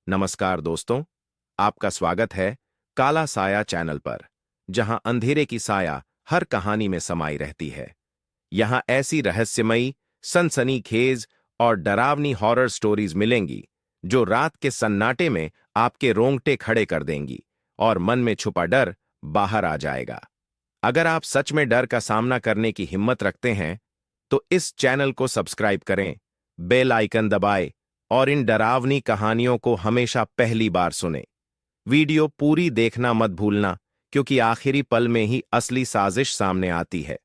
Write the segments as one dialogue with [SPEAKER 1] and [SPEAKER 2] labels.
[SPEAKER 1] नमस्कार दोस्तों, आपका स्वागत है काला साया चैनल पर, जहां अंधेरे की साया हर कहानी में समाई रहती है। यहां ऐसी रहस्यमयी, सनसनीखेज और डरावनी हॉरर स्टोरीज मिलेंगी जो रात के सन्नाटे में आपके रोंगटे खड़े कर देंगी और मन में छुपा डर बाहर आ जाएगा। अगर आप सच में डर का सामना करने की हिम्मत रखते हैं, तो इस चैनल को सब्सक्राइब करें, बेल आइकन दबाएं और इन डरावनी कहानियों को हमेशा पहली बार सुनें। वीडियो पूरी देखना मत भूलना, क्योंकि आखिरी पल में ही असली साजिश सामने आती है।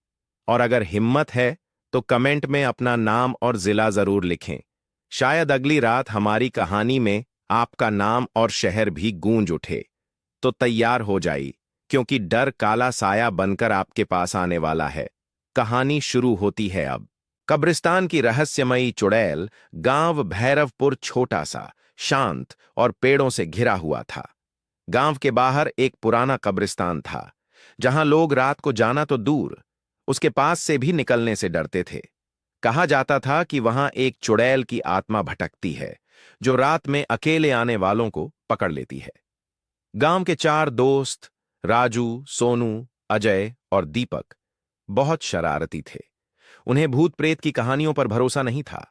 [SPEAKER 1] और अगर हिम्मत है तो कमेंट में अपना नाम और जिला जरूर लिखें। शायद अगली रात हमारी कहानी में आपका नाम और शहर भी गूंज उठे। तो तैयार हो जाइए, क्योंकि डर काला साया बनकर आपके पास आने वाला है। कहानी शुरू होती है अब। कब्रिस्तान की रहस्यमयी चुड़ैल गांव भैरवपुर छोटा सा, शांत और पेड़ों से घिरा हुआ था। गांव के बाहर एक पुराना कब्रिस्तान था, जहां लोग रात को जाना तो दूर, उसके पास से भी निकलने से डरते थे। कहा जाता था कि वहां एक चुड़ैल की आत्मा भटकती है, जो रात में अकेले आने वालों को पकड़ लेती है। गांव के चार दोस्त, राजू, सोनू, अजय और दीपक, बहुत शरारती थे। उन्हें भूत प्रेत की कहानियों पर भरोसा नहीं था।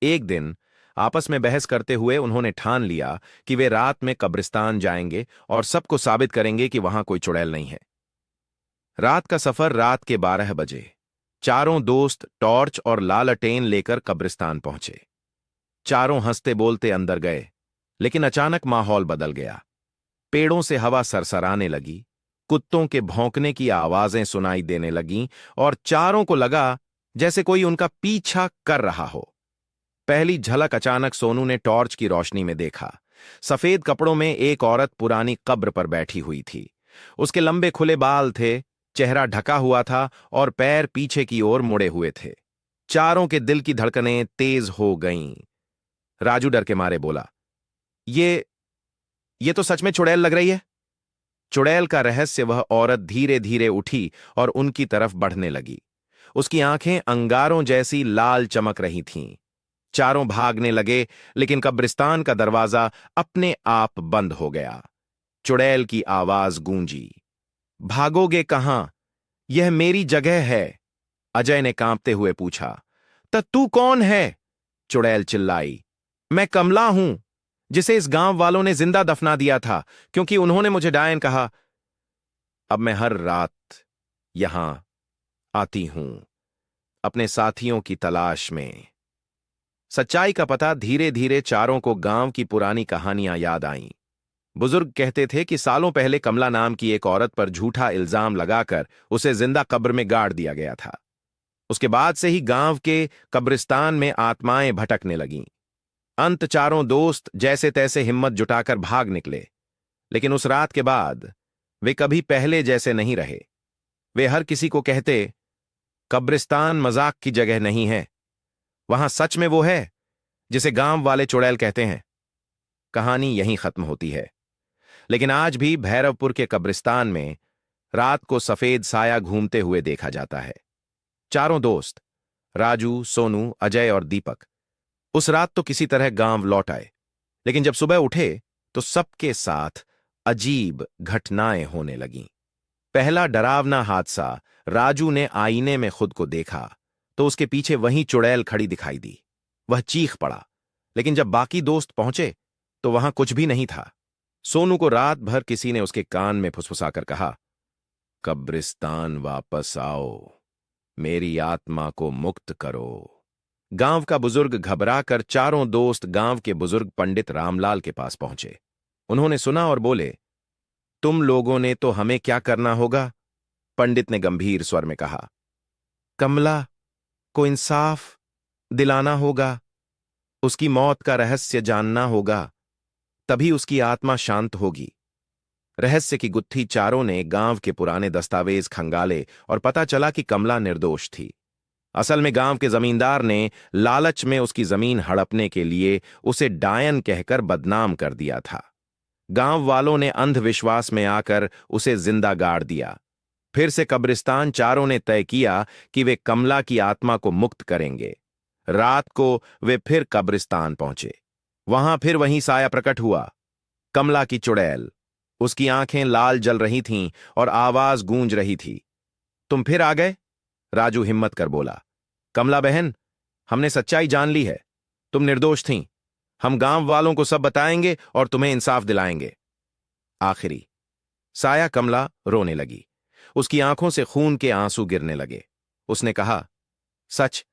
[SPEAKER 1] एक दिन आपस में बहस करते हुए उन्होंने ठान लिया कि वे रात में कब्रिस्तान जाएंगे और सबको साबित करेंगे कि वहां कोई चुड़ैल नहीं है। रात का सफर रात के 12 बजे। चारों दोस्त टॉर्च और लालटेन लेकर कब्रिस्तान पहुंचे। चारों हंसते बोलते अंदर गए, लेकिन अचानक माहौल बदल गया। पेड़ों से हवा सरसराने लगी, कुत्तों के भौंकने की आवाजें सुनाई देने लगीं और चारों को लगा जैसे कोई उनका पीछा कर रहा हो। पहली झलक अचानक सोनू ने टॉर्च की रोशनी में देखा। सफेद कपड़ों में एक औरत पुरानी कब्र पर बैठी हुई थी। उसके लंबे खुले बाल थे, चेहरा ढका हुआ था और पैर पीछे की ओर मुड़े हुए थे। चारों के दिल की धड़कनें तेज हो गईं। राजू डर के मारे बोला, ये तो सच में चुड़ैल लग रही है। चुड़ैल का रहस्य वह औरत धीरे धीरे उठी और उनकी तरफ बढ़ने लगी। उसकी आंखें अंगारों जैसी लाल चमक रही थीं। चारों भागने लगे, लेकिन कब्रिस्तान का दरवाजा अपने आप बंद हो गया। चुड़ैल की आवाज गूंजी, भागोगे कहां? यह मेरी जगह है। अजय ने कांपते हुए पूछा, तो तू कौन है? चुड़ैल चिल्लाई, मैं कमला हूं, जिसे इस गांव वालों ने जिंदा दफना दिया था, क्योंकि उन्होंने मुझे डायन कहा। अब मैं हर रात यहां आती हूं, अपने साथियों की तलाश में। सच्चाई का पता धीरे धीरे चारों को गांव की पुरानी कहानियां याद आईं। बुजुर्ग कहते थे कि सालों पहले कमला नाम की एक औरत पर झूठा इल्जाम लगाकर उसे जिंदा कब्र में गाड़ दिया गया था। उसके बाद से ही गांव के कब्रिस्तान में आत्माएं भटकने लगीं। अंत चारों दोस्त जैसे तैसे हिम्मत जुटाकर भाग निकले, लेकिन उस रात के बाद वे कभी पहले जैसे नहीं रहे। वे हर किसी को कहते, कब्रिस्तान मजाक की जगह नहीं है, वहां सच में वो है जिसे गांव वाले चुड़ैल कहते हैं। कहानी यहीं खत्म होती है, लेकिन आज भी भैरवपुर के कब्रिस्तान में रात को सफेद साया घूमते हुए देखा जाता है। चारों दोस्त राजू, सोनू, अजय और दीपक उस रात तो किसी तरह गांव लौट आए, लेकिन जब सुबह उठे तो सबके साथ अजीब घटनाएं होने लगीं। पहला डरावना हादसा, राजू ने आईने में खुद को देखा तो उसके पीछे वही चुड़ैल खड़ी दिखाई दी। वह चीख पड़ा, लेकिन जब बाकी दोस्त पहुंचे तो वहां कुछ भी नहीं था। सोनू को रात भर किसी ने उसके कान में फुसफुसाकर कहा, कब्रिस्तान वापस आओ, मेरी आत्मा को मुक्त करो। गांव का बुजुर्ग घबराकर चारों दोस्त गांव के बुजुर्ग पंडित रामलाल के पास पहुंचे। उन्होंने सुना और बोले, तुम लोगों ने तो हमें क्या करना होगा? पंडित ने गंभीर स्वर में कहा, कमला को इंसाफ दिलाना होगा, उसकी मौत का रहस्य जानना होगा, तभी उसकी आत्मा शांत होगी। रहस्य की गुत्थी चारों ने गांव के पुराने दस्तावेज खंगाले और पता चला कि कमला निर्दोष थी। असल में गांव के जमींदार ने लालच में उसकी जमीन हड़पने के लिए उसे डायन कहकर बदनाम कर दिया था। गांव वालों ने अंधविश्वास में आकर उसे जिंदा गाड़ दिया। फिर से कब्रिस्तान चारों ने तय किया कि वे कमला की आत्मा को मुक्त करेंगे। रात को वे फिर कब्रिस्तान पहुंचे। वहां फिर वहीं साया प्रकट हुआ, कमला की चुड़ैल। उसकी आंखें लाल जल रही थीं और आवाज गूंज रही थी। तुम फिर आ गए? राजू हिम्मत कर बोला। कमला बहन, हमने सच्चाई जान ली है। तुम निर्दोष थीं। हम गांव वालों को सब बताएंगे और तुम्हें इंसाफ दिलाएंगे। आखिरी। साया कमला रोने लगी। उसकी आंखों से खून के आंसू गिरने लगे। उसने कहा, सच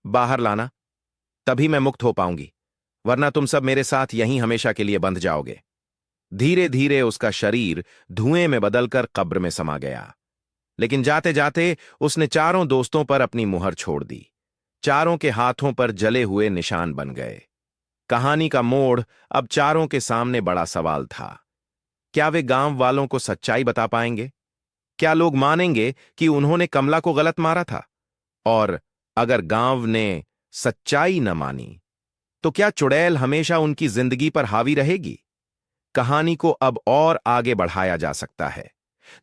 [SPEAKER 1] बाहर लाना, तभी मैं मुक्त हो पाऊंगी, वरना तुम सब मेरे साथ यहीं हमेशा के लिए बंध जाओगे। धीरे धीरे उसका शरीर धुएं में बदलकर कब्र में समा गया। लेकिन जाते जाते उसने चारों दोस्तों पर अपनी मुहर छोड़ दी। चारों के हाथों पर जले हुए निशान बन गए। कहानी का मोड़ अब चारों के सामने बड़ा सवाल था। क्या वे गांव वालों को सच्चाई बता पाएंगे? क्या लोग मानेंगे कि उन्होंने कमला को गलत मारा था? और अगर गांव ने सच्चाई न मानी, तो क्या चुड़ैल हमेशा उनकी जिंदगी पर हावी रहेगी? कहानी को अब और आगे बढ़ाया जा सकता है,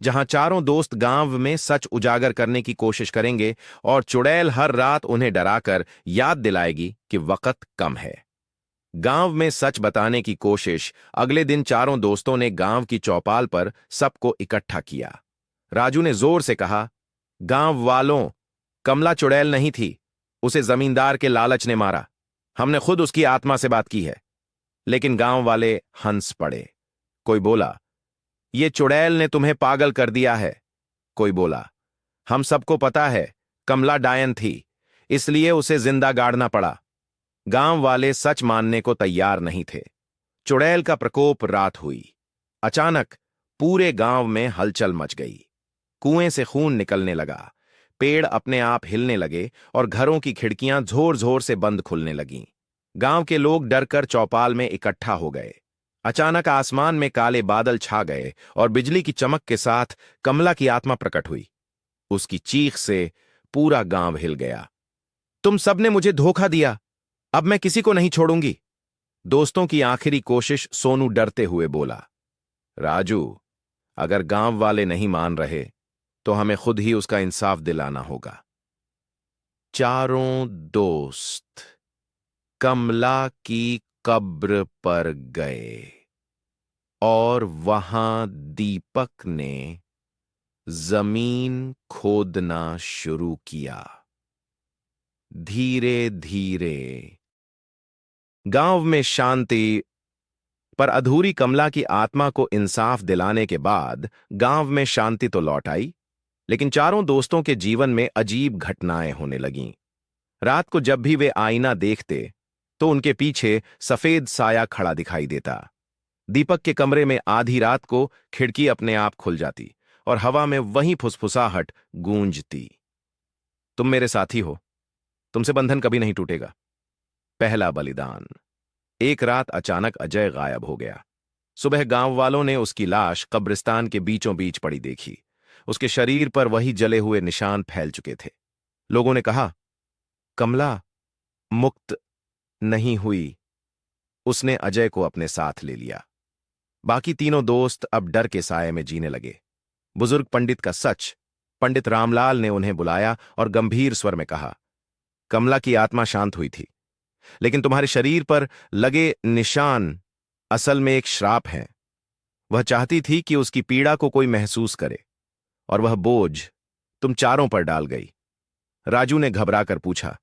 [SPEAKER 1] जहां चारों दोस्त गांव में सच उजागर करने की कोशिश करेंगे और चुड़ैल हर रात उन्हें डराकर याद दिलाएगी कि वक्त कम है। गांव में सच बताने की कोशिश। अगले दिन चारों दोस्तों ने गांव की चौपाल पर सबको इकट्ठा किया। राजू ने जोर से कहा, गांव वालों, कमला चुड़ैल नहीं थी। उसे जमींदार के लालच ने मारा। हमने खुद उसकी आत्मा से बात की है। लेकिन गांव वाले हंस पड़े। कोई बोला, ये चुड़ैल ने तुम्हें पागल कर दिया है। कोई बोला, हम सबको पता है कमला डायन थी, इसलिए उसे जिंदा गाड़ना पड़ा। गांव वाले सच मानने को तैयार नहीं थे। चुड़ैल का प्रकोप रात हुई। अचानक पूरे गांव में हलचल मच गई। कुएं से खून निकलने लगा, पेड़ अपने आप हिलने लगे और घरों की खिड़कियां जोर जोर से बंद खुलने लगीं। गांव के लोग डरकर चौपाल में इकट्ठा हो गए। अचानक आसमान में काले बादल छा गए और बिजली की चमक के साथ कमला की आत्मा प्रकट हुई। उसकी चीख से पूरा गांव हिल गया। तुम सबने मुझे धोखा दिया, अब मैं किसी को नहीं छोड़ूंगी। दोस्तों की आखिरी कोशिश सोनू डरते हुए बोला। राजू, अगर गांव वाले नहीं मान रहे तो हमें खुद ही उसका इंसाफ दिलाना होगा। चारों दोस्त कमला की कब्र पर गए और वहां दीपक ने जमीन खोदना शुरू किया। धीरे धीरे गांव में शांति। पर अधूरी कमला की आत्मा को इंसाफ दिलाने के बाद गांव में शांति तो लौट आई, लेकिन चारों दोस्तों के जीवन में अजीब घटनाएं होने लगीं। रात को जब भी वे आईना देखते तो उनके पीछे सफेद साया खड़ा दिखाई देता। दीपक के कमरे में आधी रात को खिड़की अपने आप खुल जाती और हवा में वही फुसफुसाहट गूंजती। तुम मेरे साथी हो, तुमसे बंधन कभी नहीं टूटेगा। पहला बलिदान। एक रात अचानक अजय गायब हो गया। सुबह गांव वालों ने उसकी लाश कब्रिस्तान के बीचों बीच पड़ी देखी। उसके शरीर पर वही जले हुए निशान फैल चुके थे। लोगों ने कहा, कमला मुक्त नहीं हुई। उसने अजय को अपने साथ ले लिया। बाकी तीनों दोस्त अब डर के साये में जीने लगे। बुजुर्ग पंडित का सच। पंडित रामलाल ने उन्हें बुलाया और गंभीर स्वर में कहा, कमला की आत्मा शांत हुई थी, लेकिन तुम्हारे शरीर पर लगे निशान असल में एक श्राप हैं। वह चाहती थी कि उसकी पीड़ा को कोई महसूस करे, और वह बोझ तुम चारों पर डाल गई। राजू ने घबराकर पूछा,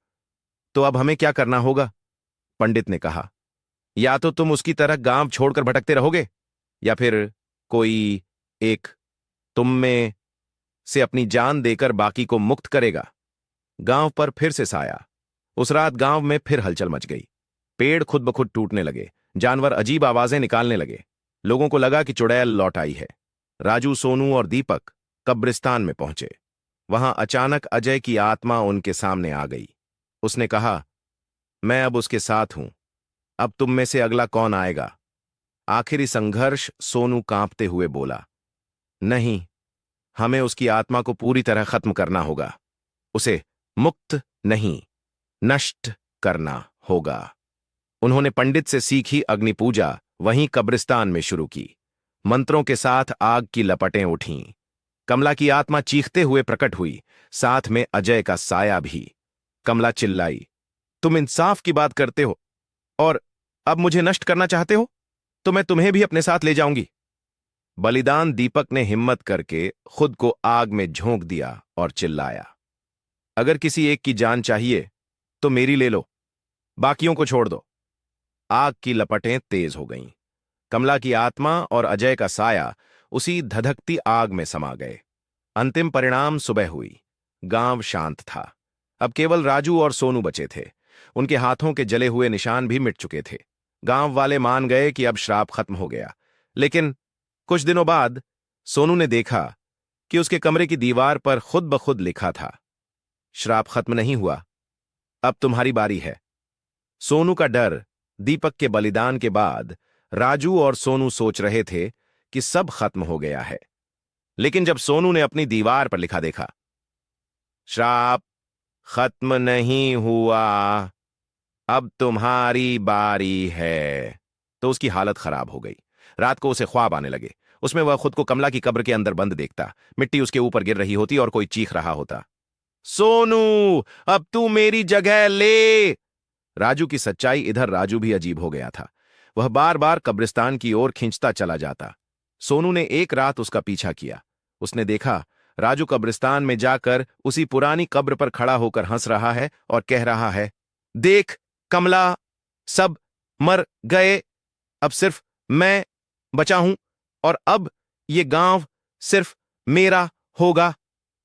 [SPEAKER 1] तो अब हमें क्या करना होगा? पंडित ने कहा, या तो तुम उसकी तरह गांव छोड़कर भटकते रहोगे, या फिर कोई एक तुम में से अपनी जान देकर बाकी को मुक्त करेगा। गांव पर फिर से साया। उस रात गांव में फिर हलचल मच गई। पेड़ खुद ब खुद टूटने लगे, जानवर अजीब आवाजें निकालने लगे। लोगों को लगा कि चुड़ैल लौट आई है। राजू, सोनू और दीपक कब्रिस्तान में पहुंचे। वहां अचानक अजय की आत्मा उनके सामने आ गई। उसने कहा, मैं अब उसके साथ हूं। अब तुम में से अगला कौन आएगा? आखिरी संघर्ष। सोनू कांपते हुए बोला, नहीं, हमें उसकी आत्मा को पूरी तरह खत्म करना होगा। उसे मुक्त नहीं, नष्ट करना होगा। उन्होंने पंडित से सीखी अग्नि पूजा वहीं कब्रिस्तान में शुरू की। मंत्रों के साथ आग की लपटें उठीं। कमला की आत्मा चीखते हुए प्रकट हुई, साथ में अजय का साया भी। कमला चिल्लाई, तुम इंसाफ की बात करते हो और अब मुझे नष्ट करना चाहते हो तो मैं तुम्हें भी अपने साथ ले जाऊंगी। बलिदान दीपक ने हिम्मत करके खुद को आग में झोंक दिया और चिल्लाया, अगर किसी एक की जान चाहिए तो मेरी ले लो, बाकियों को छोड़ दो। आग की लपटें तेज हो गईं। कमला की आत्मा और अजय का साया उसी धधकती आग में समा गए। अंतिम परिणाम सुबह हुई। गांव शांत था। अब केवल राजू और सोनू बचे थे। उनके हाथों के जले हुए निशान भी मिट चुके थे। गांव वाले मान गए कि अब श्राप खत्म हो गया। लेकिन कुछ दिनों बाद सोनू ने देखा कि उसके कमरे की दीवार पर खुद ब खुद लिखा था, श्राप खत्म नहीं हुआ, अब तुम्हारी बारी है। सोनू का डर, दीपक के बलिदान के बाद राजू और सोनू सोच रहे थे कि सब खत्म हो गया है। लेकिन जब सोनू ने अपनी दीवार पर लिखा देखा, श्राप खत्म नहीं हुआ, अब तुम्हारी बारी है, तो उसकी हालत खराब हो गई। रात को उसे ख्वाब आने लगे। उसमें वह खुद को कमला की कब्र के अंदर बंद देखता। मिट्टी उसके ऊपर गिर रही होती और कोई चीख रहा होता, सोनू अब तू मेरी जगह ले। राजू की सच्चाई इधर राजू भी अजीब हो गया था। वह बार बार कब्रिस्तान की ओर खींचता चला जाता। सोनू ने एक रात उसका पीछा किया। उसने देखा राजू कब्रिस्तान में जाकर उसी पुरानी कब्र पर खड़ा होकर हंस रहा है और कह रहा है, देख कमला, सब मर गए, अब सिर्फ मैं बचा हूं और अब ये गांव सिर्फ मेरा होगा।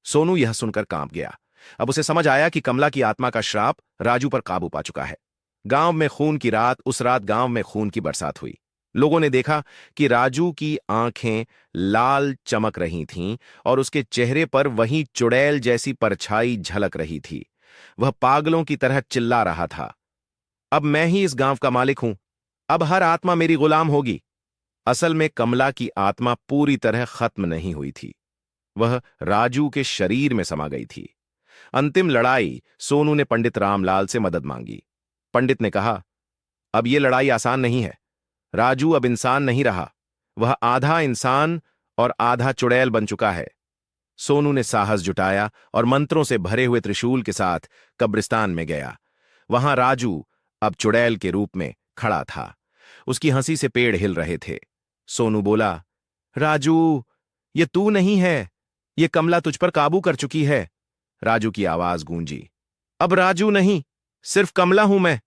[SPEAKER 1] सोनू यह सुनकर कांप गया। अब उसे समझ आया कि कमला की आत्मा का श्राप राजू पर काबू पा चुका है। गांव में खून की रात, उस रात गांव में खून की बरसात हुई। लोगों ने देखा कि राजू की आंखें लाल चमक रही थीं और उसके चेहरे पर वही चुड़ैल जैसी परछाई झलक रही थी। वह पागलों की तरह चिल्ला रहा था, अब मैं ही इस गांव का मालिक हूं, अब हर आत्मा मेरी गुलाम होगी। असल में कमला की आत्मा पूरी तरह खत्म नहीं हुई थी। वह राजू के शरीर में समा गई थी। अंतिम लड़ाई सोनू ने पंडित रामलाल से मदद मांगी। पंडित ने कहा, अब यह लड़ाई आसान नहीं है। राजू अब इंसान नहीं रहा, वह आधा इंसान और आधा चुड़ैल बन चुका है। सोनू ने साहस जुटाया और मंत्रों से भरे हुए त्रिशूल के साथ कब्रिस्तान में गया। वहां राजू अब चुड़ैल के रूप में खड़ा था। उसकी हंसी से पेड़ हिल रहे थे। सोनू बोला, राजू, ये तू नहीं है, ये कमला तुझ पर काबू कर चुकी है। राजू की आवाज गूंजी, अब राजू नहीं, सिर्फ कमला हूं मैं।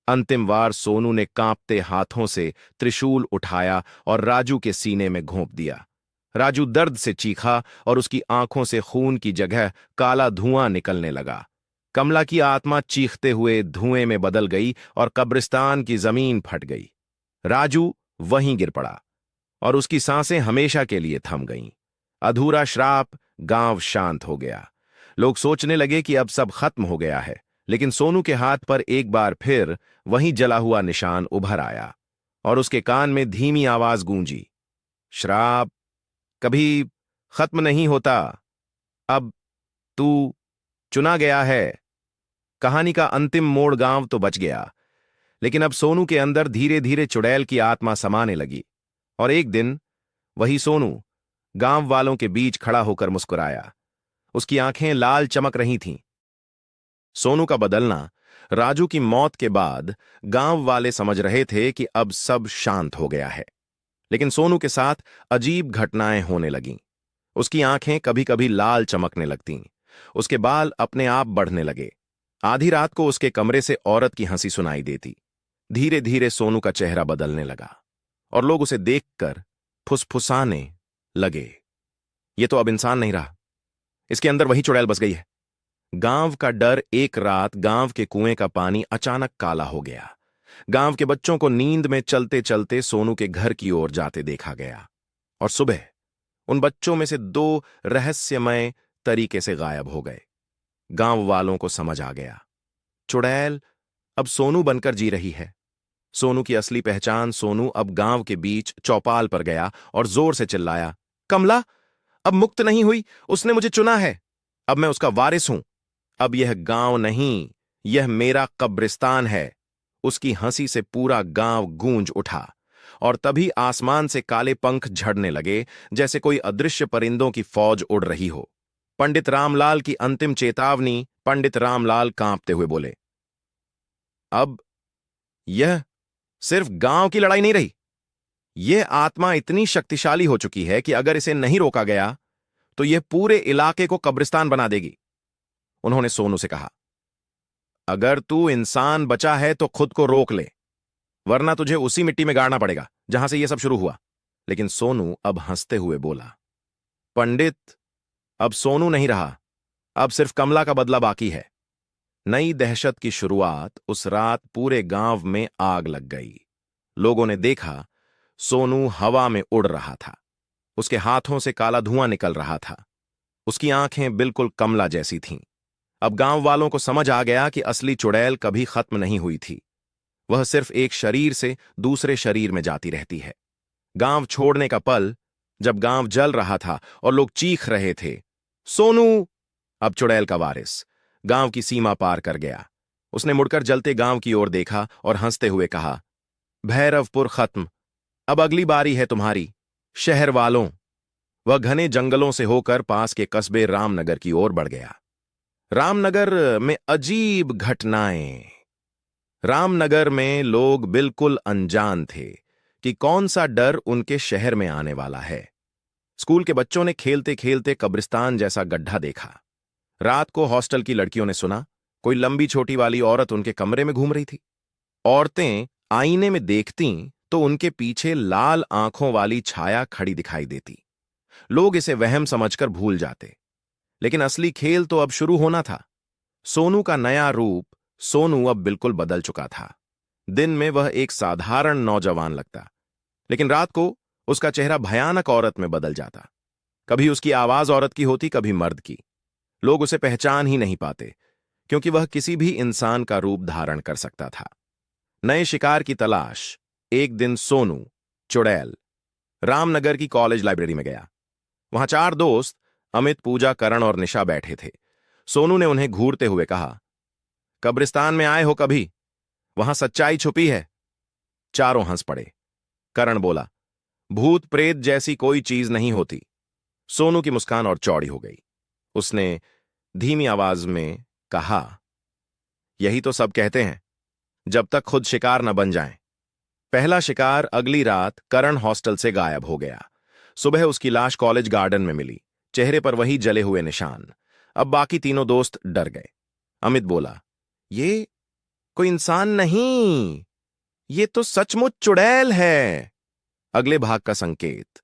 [SPEAKER 1] अंतिम वार सोनू ने कांपते हाथों से त्रिशूल उठाया और राजू के सीने में घोंप दिया। राजू दर्द से चीखा और उसकी आंखों से खून की जगह काला धुआं निकलने लगा। कमला की आत्मा चीखते हुए धुएं में बदल गई और कब्रिस्तान की जमीन फट गई। राजू वहीं गिर पड़ा और उसकी सांसें हमेशा के लिए थम गईं। अधूरा श्राप, गांव शांत हो गया। लोग सोचने लगे कि अब सब खत्म हो गया है। लेकिन सोनू के हाथ पर एक बार फिर वही जला हुआ निशान उभर आया और उसके कान में धीमी आवाज गूंजी, श्राप कभी खत्म नहीं होता, अब तू चुना गया है। कहानी का अंतिम मोड़, गांव तो बच गया, लेकिन अब सोनू के अंदर धीरे धीरे चुड़ैल की आत्मा समाने लगी। और एक दिन वही सोनू गांव वालों के बीच खड़ा होकर मुस्कुराया। उसकी आंखें लाल चमक रही थीं। सोनू का बदलना, राजू की मौत के बाद गांव वाले समझ रहे थे कि अब सब शांत हो गया है। लेकिन सोनू के साथ अजीब घटनाएं होने लगीं। उसकी आंखें कभी कभी लाल चमकने लगतीं। उसके बाल अपने आप बढ़ने लगे। आधी रात को उसके कमरे से औरत की हंसी सुनाई देती। धीरे धीरे सोनू का चेहरा बदलने लगा और लोग उसे देखकर फुसफुसाने लगे, ये तो अब इंसान नहीं रहा, इसके अंदर वही चुड़ैल बस गई है। गांव का डर। एक रात गांव के कुएं का पानी अचानक काला हो गया। गांव के बच्चों को नींद में चलते चलते सोनू के घर की ओर जाते देखा गया और सुबह उन बच्चों में से दो रहस्यमय तरीके से गायब हो गए। गांव वालों को समझ आ गया, चुड़ैल अब सोनू बनकर जी रही है। सोनू की असली पहचान। सोनू अब गांव के बीच चौपाल पर गया और जोर से चिल्लाया, कमला अब मुक्त नहीं हुई, उसने मुझे चुना है, अब मैं उसका वारिस हूं। अब यह गांव नहीं, यह मेरा कब्रिस्तान है। उसकी हंसी से पूरा गांव गूंज उठा और तभी आसमान से काले पंख झड़ने लगे, जैसे कोई अदृश्य परिंदों की फौज उड़ रही हो। पंडित रामलाल की अंतिम चेतावनी। पंडित रामलाल कांपते हुए बोले, अब यह सिर्फ गांव की लड़ाई नहीं रही, यह आत्मा इतनी शक्तिशाली हो चुकी है कि अगर इसे नहीं रोका गया तो यह पूरे इलाके को कब्रिस्तान बना देगी। उन्होंने सोनू से कहा, अगर तू इंसान बचा है तो खुद को रोक ले, वरना तुझे उसी मिट्टी में गाड़ना पड़ेगा जहां से यह सब शुरू हुआ। लेकिन सोनू अब हंसते हुए बोला, पंडित, अब सोनू नहीं रहा, अब सिर्फ कमला का बदला बाकी है। नई दहशत की शुरुआत उस रात पूरे गांव में आग लग गई। लोगों ने देखा, सोनू हवा में उड़ रहा था, उसके हाथों से काला धुआं निकल रहा था, उसकी आंखें बिल्कुल कमला जैसी थीं। अब गांव वालों को समझ आ गया कि असली चुड़ैल कभी खत्म नहीं हुई थी, वह सिर्फ एक शरीर से दूसरे शरीर में जाती रहती है। गांव छोड़ने का पल, जब गांव जल रहा था और लोग चीख रहे थे, सोनू! अब चुड़ैल का वारिस गांव की सीमा पार कर गया। उसने मुड़कर जलते गांव की ओर देखा और हंसते हुए कहा, भैरवपुर खत्म, अब अगली बारी है तुम्हारी, शहर वालों। वह घने जंगलों से होकर पास के कस्बे रामनगर की ओर बढ़ गया। रामनगर में अजीब घटनाएं। रामनगर में लोग बिल्कुल अनजान थे कि कौन सा डर उनके शहर में आने वाला है। स्कूल के बच्चों ने खेलते खेलते कब्रिस्तान जैसा गड्ढा देखा। रात को हॉस्टल की लड़कियों ने सुना, कोई लंबी छोटी वाली औरत उनके कमरे में घूम रही थी। औरतें आईने में देखती तो उनके पीछे लाल आंखों वाली छाया खड़ी दिखाई देती। लोग इसे वहम समझकर भूल जाते, लेकिन असली खेल तो अब शुरू होना था। सोनू का नया रूप, सोनू अब बिल्कुल बदल चुका था। दिन में वह एक साधारण नौजवान लगता, लेकिन रात को उसका चेहरा भयानक औरत में बदल जाता। कभी उसकी आवाज औरत की होती, कभी मर्द की। लोग उसे पहचान ही नहीं पाते, क्योंकि वह किसी भी इंसान का रूप धारण कर सकता था। नए शिकार की तलाश। एक दिन सोनू, चुड़ैल, रामनगर की कॉलेज लाइब्रेरी में गया। वहां 4 दोस्त, अमित, पूजा, करण और निशा बैठे थे। सोनू ने उन्हें घूरते हुए कहा, कब्रिस्तान में आए हो कभी? वहां सच्चाई छुपी है। चारों हंस पड़े। करण बोला, भूत प्रेत जैसी कोई चीज नहीं होती। सोनू की मुस्कान और चौड़ी हो गई। उसने धीमी आवाज में कहा, यही तो सब कहते हैं, जब तक खुद शिकार न बन जाएं। पहला शिकार अगली रात करण हॉस्टल से गायब हो गया। सुबह उसकी लाश कॉलेज गार्डन में मिली, चेहरे पर वही जले हुए निशान। अब बाकी तीनों दोस्त डर गए। अमित बोला, ये कोई इंसान नहीं, ये तो सचमुच चुड़ैल है। अगले भाग का संकेत।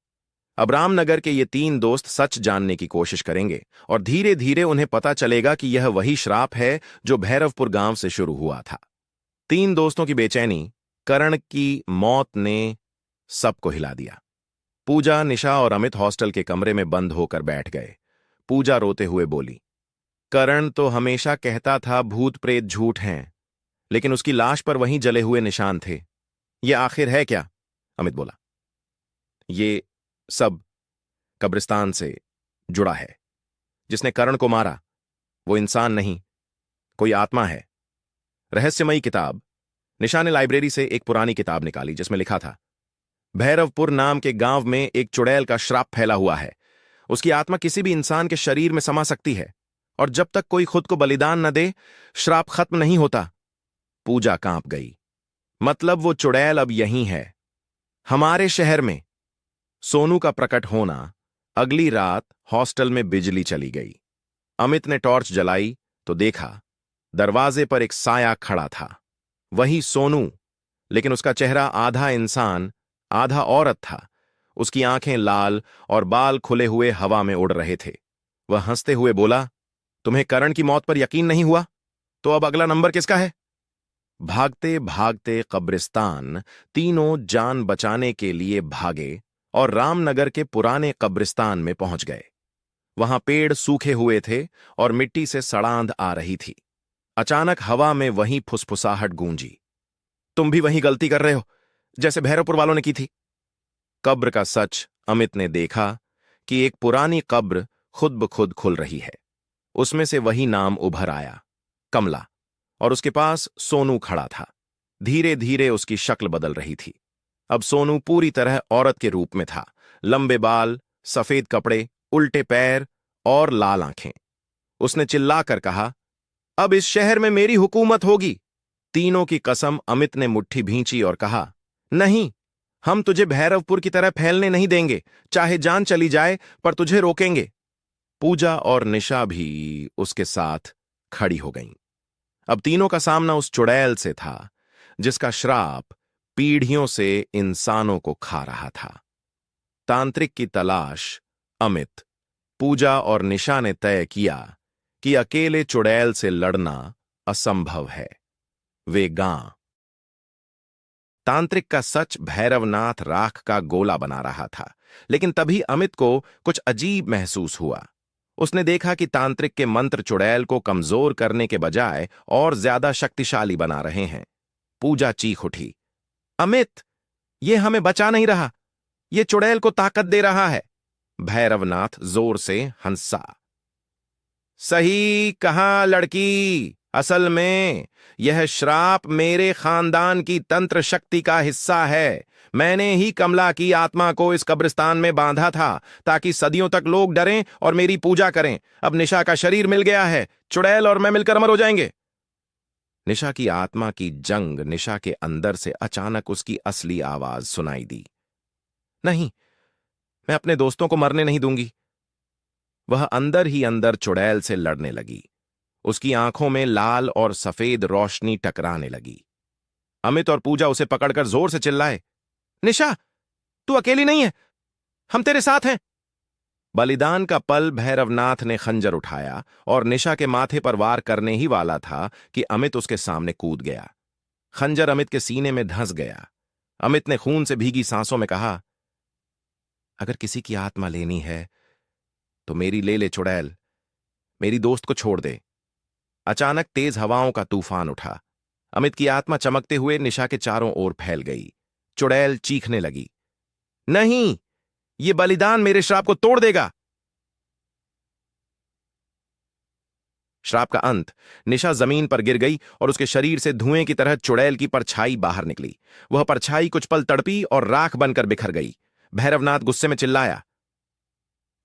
[SPEAKER 1] अब रामनगर के ये 3 दोस्त सच जानने की कोशिश करेंगे और धीरे धीरे उन्हें पता चलेगा कि यह वही श्राप है जो भैरवपुर गांव से शुरू हुआ था। 3 दोस्तों की बेचैनी, करण की मौत ने सबको हिला दिया। पूजा, निशा और अमित हॉस्टल के कमरे में बंद होकर बैठ गए। पूजा रोते हुए बोली, करण तो हमेशा कहता था भूत प्रेत झूठ हैं, लेकिन उसकी लाश पर वहीं जले हुए निशान थे। ये आखिर है क्या? अमित बोला, ये सब कब्रिस्तान से जुड़ा है। जिसने करण को मारा वो इंसान नहीं, कोई आत्मा है। रहस्यमयी किताब। निशा ने लाइब्रेरी से एक पुरानी किताब निकाली जिसमें लिखा था, भैरवपुर नाम के गांव में एक चुड़ैल का श्राप फैला हुआ है। उसकी आत्मा किसी भी इंसान के शरीर में समा सकती है, और जब तक कोई खुद को बलिदान न दे, श्राप खत्म नहीं होता। पूजा कांप गई। मतलब वो चुड़ैल अब यहीं है, हमारे शहर में। सोनू का प्रकट होना। अगली रात हॉस्टल में बिजली चली गई। अमित ने टॉर्च जलाई तो देखा, दरवाजे पर एक साया खड़ा था। वही सोनू, लेकिन उसका चेहरा आधा इंसान आधा औरत था। उसकी आंखें लाल और बाल खुले हुए हवा में उड़ रहे थे। वह हंसते हुए बोला, तुम्हें करण की मौत पर यकीन नहीं हुआ? तो अब अगला नंबर किसका है? भागते भागते कब्रिस्तान तीनों जान बचाने के लिए भागे और रामनगर के पुराने कब्रिस्तान में पहुंच गए। वहां पेड़ सूखे हुए थे और मिट्टी से सड़ांध आ रही थी। अचानक हवा में वही फुसफुसाहट गूंजी, तुम भी वही गलती कर रहे हो जैसे भैरवपुर वालों ने की थी। कब्र का सच अमित ने देखा कि एक पुरानी कब्र खुद ब खुद खुल रही है। उसमें से वही नाम उभर आया, कमला, और उसके पास सोनू खड़ा था। धीरे धीरे उसकी शक्ल बदल रही थी। अब सोनू पूरी तरह औरत के रूप में था। लंबे बाल, सफेद कपड़े, उल्टे पैर और लाल आंखें। उसने चिल्लाकर कहा, अब इस शहर में मेरी हुकूमत होगी। तीनों की कसम अमित ने मुट्ठी भींची और कहा, नहीं, हम तुझे भैरवपुर की तरह फैलने नहीं देंगे, चाहे जान चली जाए पर तुझे रोकेंगे। पूजा और निशा भी उसके साथ खड़ी हो गईं। अब तीनों का सामना उस चुड़ैल से था जिसका श्राप पीढ़ियों से इंसानों को खा रहा था। तांत्रिक की तलाश अमित, पूजा और निशा ने तय किया कि अकेले चुड़ैल से लड़ना असंभव है। वे गां। तांत्रिक का सच भैरवनाथ राख का गोला बना रहा था, लेकिन तभी अमित को कुछ अजीब महसूस हुआ। उसने देखा कि तांत्रिक के मंत्र चुड़ैल को कमजोर करने के बजाय और ज्यादा शक्तिशाली बना रहे हैं। पूजा चीख उठी, अमित, ये हमें बचा नहीं रहा, ये चुड़ैल को ताकत दे रहा है। भैरवनाथ जोर से हंसा। सही कहा लड़की, असल में यह श्राप मेरे खानदान की तंत्र शक्ति का हिस्सा है। मैंने ही कमला की आत्मा को इस कब्रिस्तान में बांधा था ताकि सदियों तक लोग डरें और मेरी पूजा करें। अब निशा का शरीर मिल गया है, चुड़ैल और मैं मिलकर अमर हो जाएंगे। निशा की आत्मा की जंग निशा के अंदर से अचानक उसकी असली आवाज सुनाई दी। नहीं, मैं अपने दोस्तों को मरने नहीं दूंगी। वह अंदर ही अंदर चुड़ैल से लड़ने लगी। उसकी आंखों में लाल और सफेद रोशनी टकराने लगी। अमित और पूजा उसे पकड़कर जोर से चिल्लाए, निशा, तू अकेली नहीं है, हम तेरे साथ हैं। बलिदान का पल भैरवनाथ ने खंजर उठाया और निशा के माथे पर वार करने ही वाला था कि अमित उसके सामने कूद गया। खंजर अमित के सीने में धंस गया। अमित ने खून से भीगी सांसों में कहा, अगर किसी की आत्मा लेनी है तो मेरी ले ले चुड़ैल, मेरी दोस्त को छोड़ दे। अचानक तेज हवाओं का तूफान उठा। अमित की आत्मा चमकते हुए निशा के चारों ओर फैल गई। चुड़ैल चीखने लगी, नहीं, ये बलिदान मेरे श्राप को तोड़ देगा। श्राप का अंत, निशा जमीन पर गिर गई और उसके शरीर से धुएं की तरह चुड़ैल की परछाई बाहर निकली। वह परछाई कुछ पल तड़पी और राख बनकर बिखर गई। भैरवनाथ गुस्से में चिल्लाया,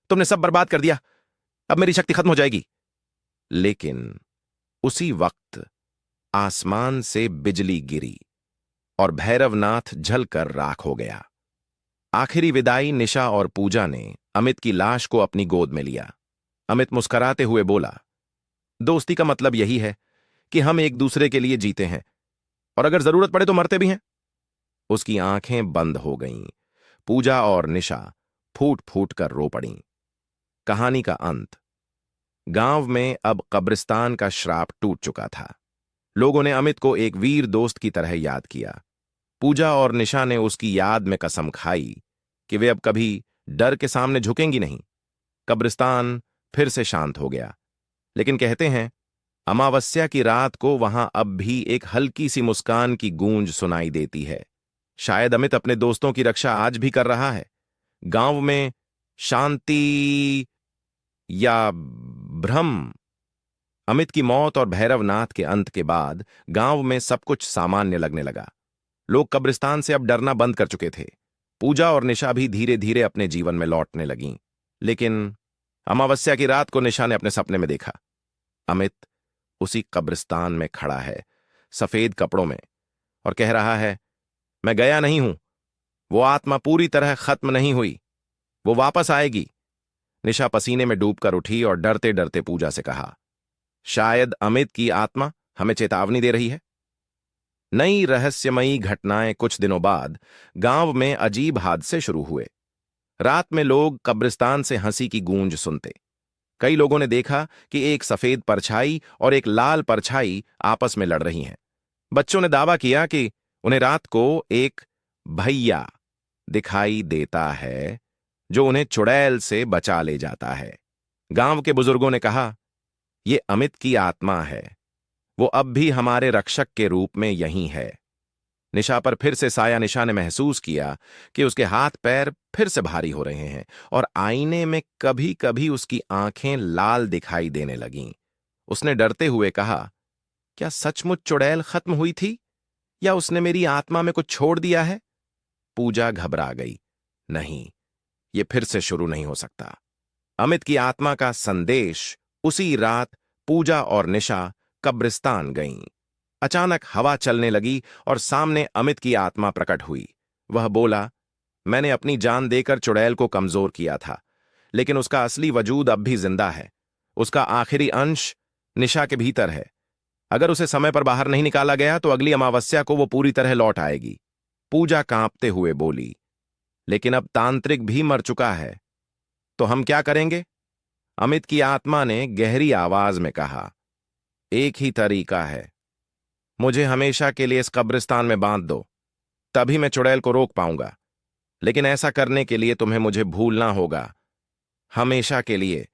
[SPEAKER 1] तुमने सब बर्बाद कर दिया, अब मेरी शक्ति खत्म हो जाएगी। लेकिन उसी वक्त आसमान से बिजली गिरी और भैरवनाथ जलकर राख हो गया। आखिरी विदाई निशा और पूजा ने अमित की लाश को अपनी गोद में लिया। अमित मुस्कुराते हुए बोला, दोस्ती का मतलब यही है कि हम एक दूसरे के लिए जीते हैं और अगर जरूरत पड़े तो मरते भी हैं। उसकी आंखें बंद हो गईं। पूजा और निशा फूट फूट कर रो पड़ीं। कहानी का अंत। गांव में अब कब्रिस्तान का श्राप टूट चुका था। लोगों ने अमित को एक वीर दोस्त की तरह याद किया। पूजा और निशा ने उसकी याद में कसम खाई कि वे अब कभी डर के सामने झुकेंगी नहीं। कब्रिस्तान फिर से शांत हो गया, लेकिन कहते हैं अमावस्या की रात को वहां अब भी एक हल्की सी मुस्कान की गूंज सुनाई देती है। शायद अमित अपने दोस्तों की रक्षा आज भी कर रहा है। गांव में शांति या भ्रम। अमित की मौत और भैरवनाथ के अंत के बाद गांव में सब कुछ सामान्य लगने लगा। लोग कब्रिस्तान से अब डरना बंद कर चुके थे। पूजा और निशा भी धीरे धीरे अपने जीवन में लौटने लगीं। लेकिन अमावस्या की रात को निशा ने अपने सपने में देखा। अमित उसी कब्रिस्तान में खड़ा है, सफेद कपड़ों में, और कह रहा है, मैं गया नहीं हूं, वो आत्मा पूरी तरह खत्म नहीं हुई, वो वापस आएगी। निशा पसीने में डूबकर उठी और डरते डरते पूजा से कहा, शायद अमित की आत्मा हमें चेतावनी दे रही है। नई रहस्यमयी घटनाएं। कुछ दिनों बाद गांव में अजीब हादसे शुरू हुए। रात में लोग कब्रिस्तान से हंसी की गूंज सुनते। कई लोगों ने देखा कि एक सफेद परछाई और एक लाल परछाई आपस में लड़ रही हैं। बच्चों ने दावा किया कि उन्हें रात को एक भैया दिखाई देता है जो उन्हें चुड़ैल से बचा ले जाता है। गांव के बुजुर्गों ने कहा, ये अमित की आत्मा है, वो अब भी हमारे रक्षक के रूप में यहीं है। निशा पर फिर से साया। निशा ने महसूस किया कि उसके हाथ पैर फिर से भारी हो रहे हैं और आईने में कभी कभी उसकी आंखें लाल दिखाई देने लगीं। उसने डरते हुए कहा, क्या सचमुच चुड़ैल खत्म हुई थी या उसने मेरी आत्मा में कुछ छोड़ दिया है? पूजा घबरा गई। नहीं, ये फिर से शुरू नहीं हो सकता। अमित की आत्मा का संदेश। उसी रात पूजा और निशा कब्रिस्तान गईं। अचानक हवा चलने लगी और सामने अमित की आत्मा प्रकट हुई। वह बोला, मैंने अपनी जान देकर चुड़ैल को कमजोर किया था, लेकिन उसका असली वजूद अब भी जिंदा है। उसका आखिरी अंश निशा के भीतर है। अगर उसे समय पर बाहर नहीं निकाला गया तो अगली अमावस्या को वो पूरी तरह लौट आएगी। पूजा कांपते हुए बोली, लेकिन अब तांत्रिक भी मर चुका है, तो हम क्या करेंगे? अमित की आत्मा ने गहरी आवाज में कहा, एक ही तरीका है, मुझे हमेशा के लिए इस कब्रिस्तान में बांध दो, तभी मैं चुड़ैल को रोक पाऊंगा। लेकिन ऐसा करने के लिए तुम्हें मुझे भूलना होगा, हमेशा के लिए।